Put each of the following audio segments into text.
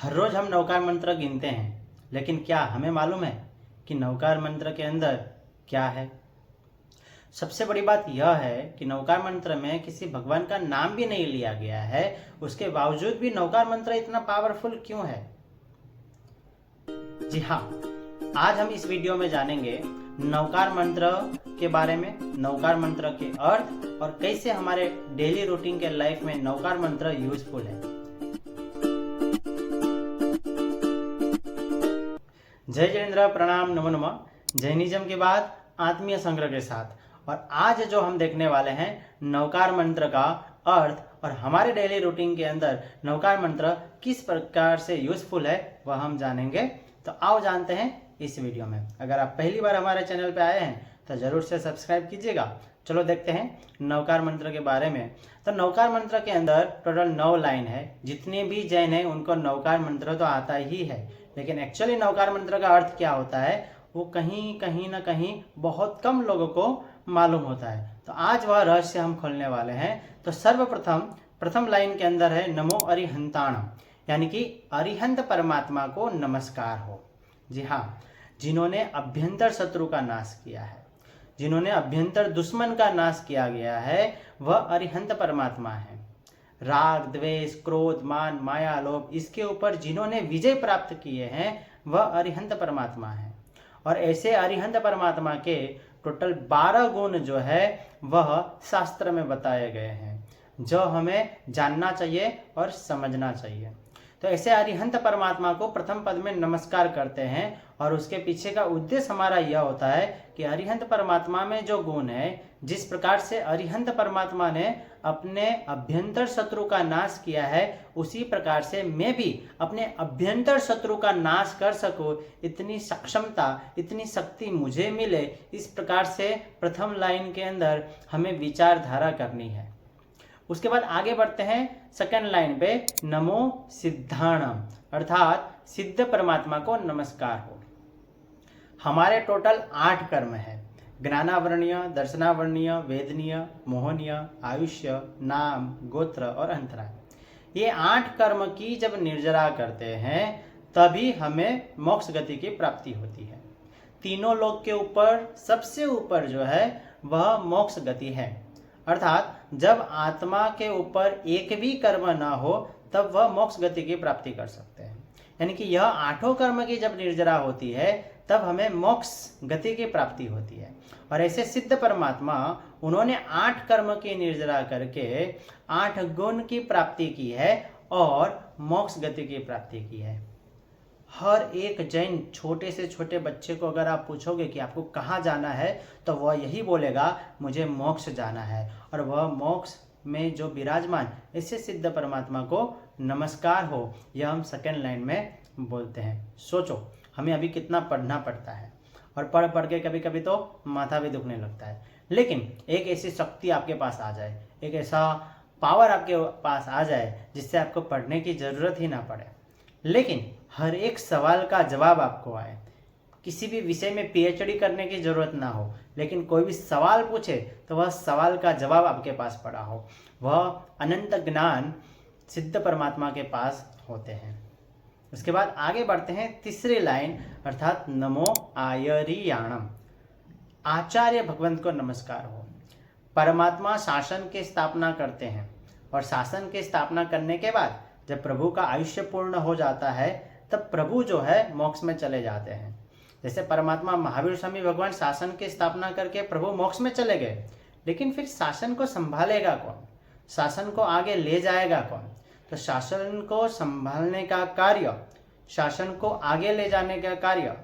हर रोज हम नवकार मंत्र गिनते हैं, लेकिन क्या हमें मालूम है कि नवकार मंत्र के अंदर क्या है? सबसे बड़ी बात यह है कि नवकार मंत्र में किसी भगवान का नाम भी नहीं लिया गया है। उसके बावजूद भी नवकार मंत्र इतना पावरफुल क्यों है? जी हाँ, आज हम इस वीडियो में जानेंगे नवकार मंत्र के बारे में, नवकार मंत्र के अर्थ और कैसे हमारे डेली रूटीन के लाइफ में नवकार मंत्र यूजफुल है। जय जयेंद्र, प्रणाम, नमो नमः। जैनिज्म के बाद आत्मीय संग्रह के साथ और आज जो हम देखने वाले हैं नवकार मंत्र का अर्थ और हमारे डेली रूटीन के अंदर नवकार मंत्र किस प्रकार से यूजफुल है वह हम जानेंगे। तो आओ जानते हैं इस वीडियो में। अगर आप पहली बार हमारे चैनल पे आए हैं तो जरूर से सब्सक्राइब कीजिएगा। चलो देखते हैं नवकार मंत्र के बारे में। तो नवकार मंत्र के अंदर टोटल 9 लाइन है। जितने भी जैन हैं उनको नवकार मंत्र तो आता ही है, लेकिन एक्चुअली नवकार मंत्र का अर्थ क्या होता है वो कहीं ना कहीं बहुत कम लोगों को मालूम होता है। तो आज वह रहस्य हम खोलने वाले हैं। तो प्रथम लाइन के अंदर है नमो अरिहंताणम, यानी कि अरिहंत परमात्मा को नमस्कार हो। जी हाँ, जिन्होंने अभ्यंतर शत्रु का नाश किया है, जिन्होंने अभ्यंतर दुश्मन का नाश किया गया है, वह अरिहंत परमात्मा है। राग, द्वेष, क्रोध, मान, माया, लोभ, इसके ऊपर जिन्होंने विजय प्राप्त किए हैं वह अरिहंत परमात्मा है। और ऐसे अरिहंत परमात्मा के टोटल 12 गुण जो है वह शास्त्र में बताए गए हैं, जो हमें जानना चाहिए और समझना चाहिए। तो ऐसे अरिहंत परमात्मा को प्रथम पद में नमस्कार करते हैं और उसके पीछे का उद्देश्य हमारा यह होता है कि अरिहंत परमात्मा में जो गुण है, जिस प्रकार से अरिहंत परमात्मा ने अपने अभ्यंतर शत्रु का नाश किया है, उसी प्रकार से मैं भी अपने अभ्यंतर शत्रु का नाश कर सकूं, इतनी सक्षमता, इतनी शक्ति मुझे मिले, इस प्रकार से प्रथम लाइन के अंदर हमें विचारधारा करनी है। उसके बाद आगे बढ़ते हैं सेकंड लाइन पे, नमो सिद्धाणम, अर्थात सिद्ध परमात्मा को नमस्कार हो। हमारे टोटल 8 कर्म है, ज्ञानावरणीय, दर्शनावरणीय, वेदनीय, मोहनीय, आयुष्य, नाम, गोत्र और अंतरा। ये 8 कर्म की जब निर्जरा करते हैं तभी हमें मोक्ष गति की प्राप्ति होती है। तीनों लोक के ऊपर सबसे ऊपर जो है वह मोक्ष गति है, अर्थात जब आत्मा के ऊपर एक भी कर्म ना हो तब वह मोक्ष गति की प्राप्ति कर सकते हैं। यानी कि यह 8 कर्म की जब निर्जरा होती है तब हमें मोक्ष गति की प्राप्ति होती है। और ऐसे सिद्ध परमात्मा, उन्होंने 8 कर्म की निर्जरा करके 8 गुण की प्राप्ति की है और मोक्ष गति की प्राप्ति की है। हर एक जैन छोटे से छोटे बच्चे को अगर आप पूछोगे कि आपको कहाँ जाना है तो वह यही बोलेगा, मुझे मोक्ष जाना है। और वह मोक्ष में जो विराजमान ऐसे सिद्ध परमात्मा को नमस्कार हो, यह हम सेकेंड लाइन में बोलते हैं। सोचो, हमें अभी कितना पढ़ना पड़ता है और पढ़ के कभी कभी तो माथा भी दुखने लगता है। लेकिन एक ऐसी शक्ति आपके पास आ जाए, एक ऐसा पावर आपके पास आ जाए जिससे आपको पढ़ने की जरूरत ही ना पड़े, लेकिन हर एक सवाल का जवाब आपको आए। किसी भी विषय में पीएचडी करने की जरूरत ना हो, लेकिन कोई भी सवाल पूछे तो वह सवाल का जवाब आपके पास पड़ा हो। वह अनंत ज्ञान सिद्ध परमात्मा के पास होते हैं। उसके बाद आगे बढ़ते हैं तीसरी लाइन, अर्थात नमो आयरियाणम, आचार्य भगवंत को नमस्कार हो। परमात्मा शासन की स्थापना करते हैं और शासन की स्थापना करने के बाद जब प्रभु का आयुष्य पूर्ण हो जाता है तब प्रभु जो है मोक्ष में चले जाते हैं। जैसे परमात्मा महावीर स्वामी भगवान शासन की स्थापना करके प्रभु मोक्ष में चले गए, लेकिन फिर शासन को संभालेगा कौन, शासन को आगे ले जाएगा कौन? तो शासन को संभालने का कार्य, शासन को आगे ले जाने का कार्य,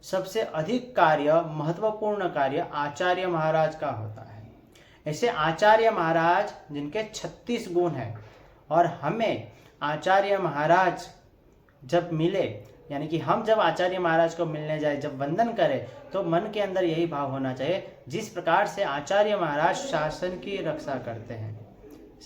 सबसे अधिक कार्य, महत्वपूर्ण कार्य आचार्य महाराज का होता है। ऐसे आचार्य महाराज जिनके 36 गुण हैं, और हमें आचार्य महाराज जब मिले, यानी कि हम जब आचार्य महाराज को मिलने जाए, जब वंदन करें, तो मन के अंदर यही भाव होना चाहिए, जिस प्रकार से आचार्य महाराज शासन की रक्षा करते हैं,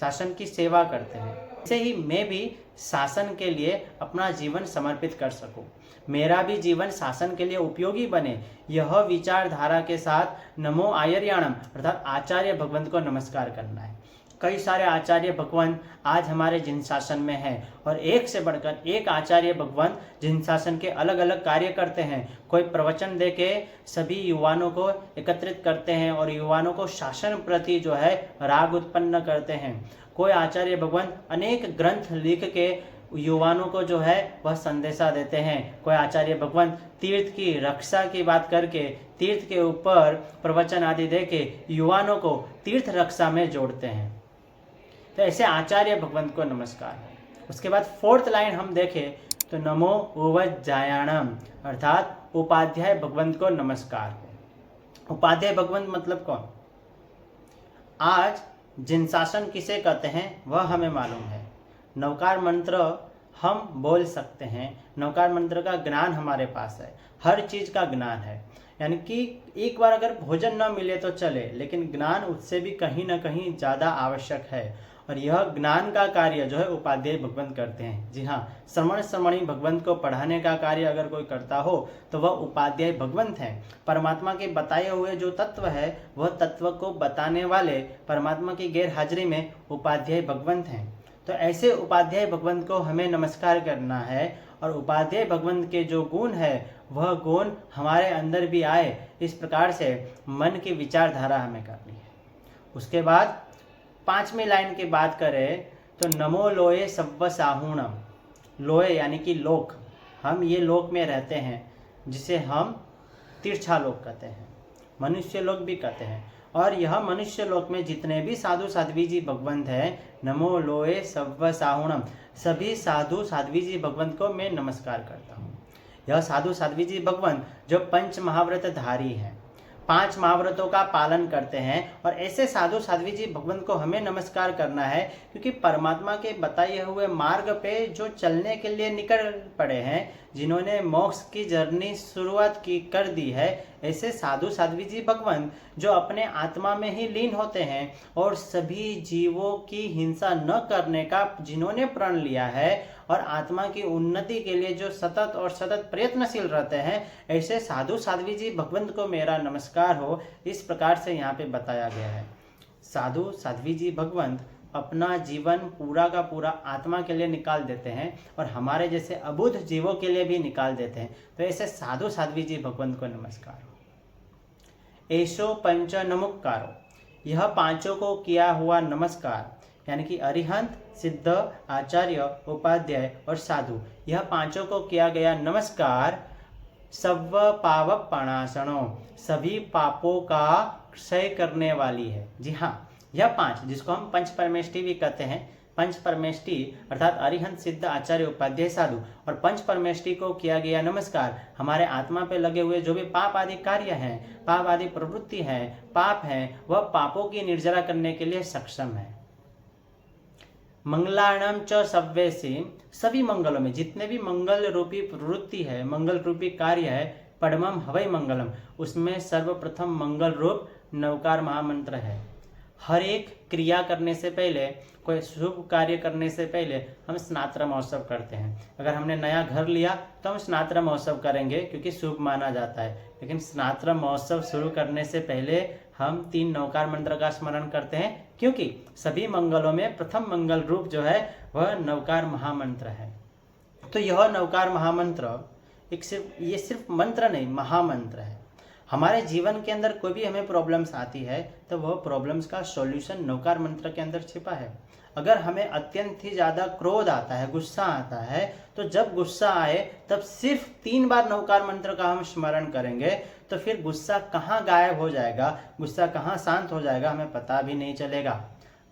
शासन की सेवा करते हैं, ऐसे ही मैं भी शासन के लिए अपना जीवन समर्पित कर सकूं, मेरा भी जीवन शासन के लिए उपयोगी बने। यह विचारधारा के साथ नमो आयर्याणम, अर्थात आचार्य भगवंत को नमस्कार करना है। कई सारे आचार्य भगवंत आज हमारे जिनशासन में हैं और एक से बढ़कर एक आचार्य भगवंत जिनशासन के अलग अलग कार्य करते हैं। कोई प्रवचन दे के सभी युवाओं को एकत्रित करते हैं और युवाओं को शासन प्रति जो है राग उत्पन्न करते हैं। कोई आचार्य भगवंत अनेक ग्रंथ लिख के युवाओं को जो है वह संदेशा देते हैं। कोई आचार्य भगवंत तीर्थ की रक्षा की बात करके तीर्थ के ऊपर प्रवचन आदि दे के युवाओं को तीर्थ रक्षा में जोड़ते हैं। तो ऐसे आचार्य भगवंत को नमस्कार है। उसके बाद 4th लाइन हम देखें तो नमो उवज्जायाणम, अर्थात उपाध्याय भगवंत को नमस्कार है। उपाध्याय भगवंत मतलब कौन? आज जिनशासन किसे कहते हैं वह हमें मालूम है। नवकार मंत्र हम बोल सकते हैं, नवकार मंत्र का ज्ञान हमारे पास है, हर चीज़ का ज्ञान है। यानी कि एक बार अगर भोजन न मिले तो चले, लेकिन ज्ञान उससे भी कहीं ना कहीं ज़्यादा आवश्यक है। और यह ज्ञान का कार्य जो है उपाध्याय भगवंत करते हैं। जी हाँ, श्रवण श्रमणी भगवंत को पढ़ाने का कार्य अगर कोई करता हो तो वह उपाध्याय भगवंत हैं। परमात्मा के बताए हुए जो तत्व है वह तत्व को बताने वाले परमात्मा की गैर हाजिरी में उपाध्याय भगवंत हैं। तो ऐसे उपाध्याय भगवंत को हमें नमस्कार करना है और उपाध्याय भगवंत के जो गुण है वह गुण हमारे अंदर भी आए, इस प्रकार से मन की विचारधारा हमें करनी है। उसके बाद 5वीं लाइन की बात करें तो नमो लोये सव्व साहूणम। लोये यानी कि लोक, हम ये लोक में रहते हैं जिसे हम तिरछा लोक कहते हैं, मनुष्य लोक भी कहते हैं। और यह मनुष्य लोक में जितने भी साधु साध्वी जी भगवंत हैं, नमो लोये सव्व साहूणम, सभी साधु साध्वी जी भगवंत को मैं नमस्कार करता हूँ। यह साधु साध्वी जी भगवंत जो 5 महाव्रत धारी हैं, 5 महाव्रतों का पालन करते हैं। और ऐसे साधु साध्वी जी भगवंत को हमें नमस्कार करना है क्योंकि परमात्मा के बताए हुए मार्ग पे जो चलने के लिए निकल पड़े हैं, जिन्होंने मोक्ष की जर्नी शुरुआत की कर दी है, ऐसे साधु साध्वी जी भगवंत जो अपने आत्मा में ही लीन होते हैं और सभी जीवों की हिंसा न करने का जिन्होंने प्रण लिया है और आत्मा की उन्नति के लिए जो सतत और सतत प्रयत्नशील रहते हैं, ऐसे साधु साध्वी जी भगवंत को मेरा नमस्कार हो, इस प्रकार से यहाँ पे बताया गया है। साधु साध्वी जी भगवंत अपना जीवन पूरा का पूरा आत्मा के लिए निकाल देते हैं और हमारे जैसे अबुद्ध जीवों के लिए भी निकाल देते हैं। तो ऐसे साधु साध्वी जी भगवंत को नमस्कार हो। ऐसो पंच नमुक्कारो, यह 5 को किया हुआ नमस्कार, यानी कि अरिहंत, सिद्ध, आचार्य, उपाध्याय और साधु, यह 5 को किया गया नमस्कार सव्व पावपणासनो, सभी पापों का क्षय करने वाली है। जी हाँ, यह 5 जिसको हम पंच परमेष्टि भी कहते हैं, पंच परमेष्टि अर्थात अरिहंत, सिद्ध, आचार्य, उपाध्याय, साधु और पंच परमेष्टि को किया गया नमस्कार हमारे आत्मा पे लगे हुए जो भी पाप आदि कार्य हैं, पाप आदि प्रवृत्ति है, पाप हैं, वह पापों की निर्जरा करने के लिए सक्षम है। मंगलाणाम च सव्येसी, सभी मंगलों में जितने भी मंगल रूपी प्रवृत्ति है, मंगल रूपी कार्य है, परमम हवै मंगलम, उसमें सर्वप्रथम मंगल रूप नवकार महामंत्र है। हर एक क्रिया करने से पहले, कोई शुभ कार्य करने से पहले हम स्नात्र महोत्सव करते हैं। अगर हमने नया घर लिया तो हम स्नात्र महोत्सव करेंगे क्योंकि शुभ माना जाता है, लेकिन स्नात्र महोत्सव शुरू करने से पहले हम 3 नवकार मंत्र का स्मरण करते हैं क्योंकि सभी मंगलों में प्रथम मंगल रूप जो है वह नवकार महामंत्र है। तो यह नवकार महामंत्र ये सिर्फ मंत्र नहीं, महामंत्र है। हमारे जीवन के अंदर कोई भी हमें प्रॉब्लम्स आती है तो वह प्रॉब्लम्स का सॉल्यूशन नवकार मंत्र के अंदर छिपा है। अगर हमें अत्यंत ही ज़्यादा क्रोध आता है, गुस्सा आता है, तो जब गुस्सा आए तब सिर्फ 3 बार नवकार मंत्र का हम स्मरण करेंगे तो फिर गुस्सा कहाँ गायब हो जाएगा, गुस्सा कहाँ शांत हो जाएगा, हमें पता भी नहीं चलेगा।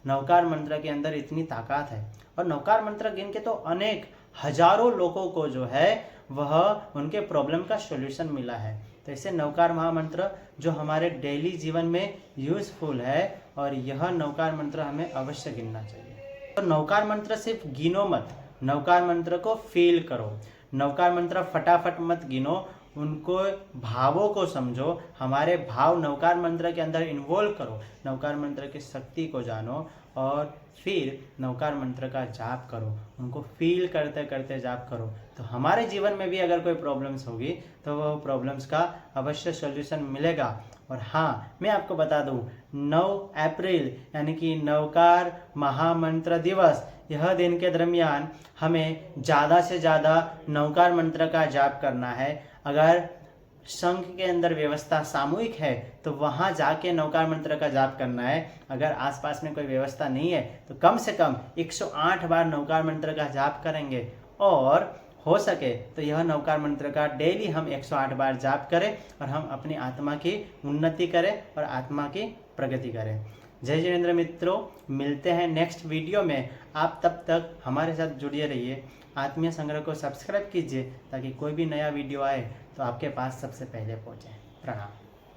नवकार मंत्र के अंदर इतनी ताकत है। और नवकार मंत्र गिन के तो अनेक हजारों लोगों को जो है वह उनके प्रॉब्लम का सॉल्यूशन मिला है। तो ऐसे नवकार महामंत्र जो हमारे डेली जीवन में यूजफुल है और यह नवकार मंत्र हमें अवश्य गिनना चाहिए। तो नवकार मंत्र सिर्फ गिनो मत, नवकार मंत्र को फील करो। नवकार मंत्र फटाफट मत गिनो, उनको भावों को समझो, हमारे भाव नवकार मंत्र के अंदर इन्वॉल्व करो, नवकार मंत्र की शक्ति को जानो और फिर नवकार मंत्र का जाप करो, उनको फील करते करते जाप करो। तो हमारे जीवन में भी अगर कोई प्रॉब्लम्स होगी तो वो प्रॉब्लम्स का अवश्य सॉल्यूशन मिलेगा। और हाँ, मैं आपको बता दूं, 9 अप्रैल यानी कि नवकार महामंत्र दिवस, यह दिन के दरमियान हमें ज़्यादा से ज़्यादा नवकार मंत्र का जाप करना है। अगर संघ के अंदर व्यवस्था सामूहिक है तो वहाँ जाके नवकार मंत्र का जाप करना है। अगर आसपास में कोई व्यवस्था नहीं है तो कम से कम 108 बार नवकार मंत्र का जाप करेंगे, और हो सके तो यह नवकार मंत्र का डेली हम 108 बार जाप करें और हम अपनी आत्मा की उन्नति करें और आत्मा की प्रगति करें। जय जिनेंद्र मित्रों, मिलते हैं नेक्स्ट वीडियो में। आप तब तक हमारे साथ जुड़े रहिए। आत्मीय संग्रह को सब्सक्राइब कीजिए ताकि कोई भी नया वीडियो आए तो आपके पास सबसे पहले पहुंचे। प्रणाम।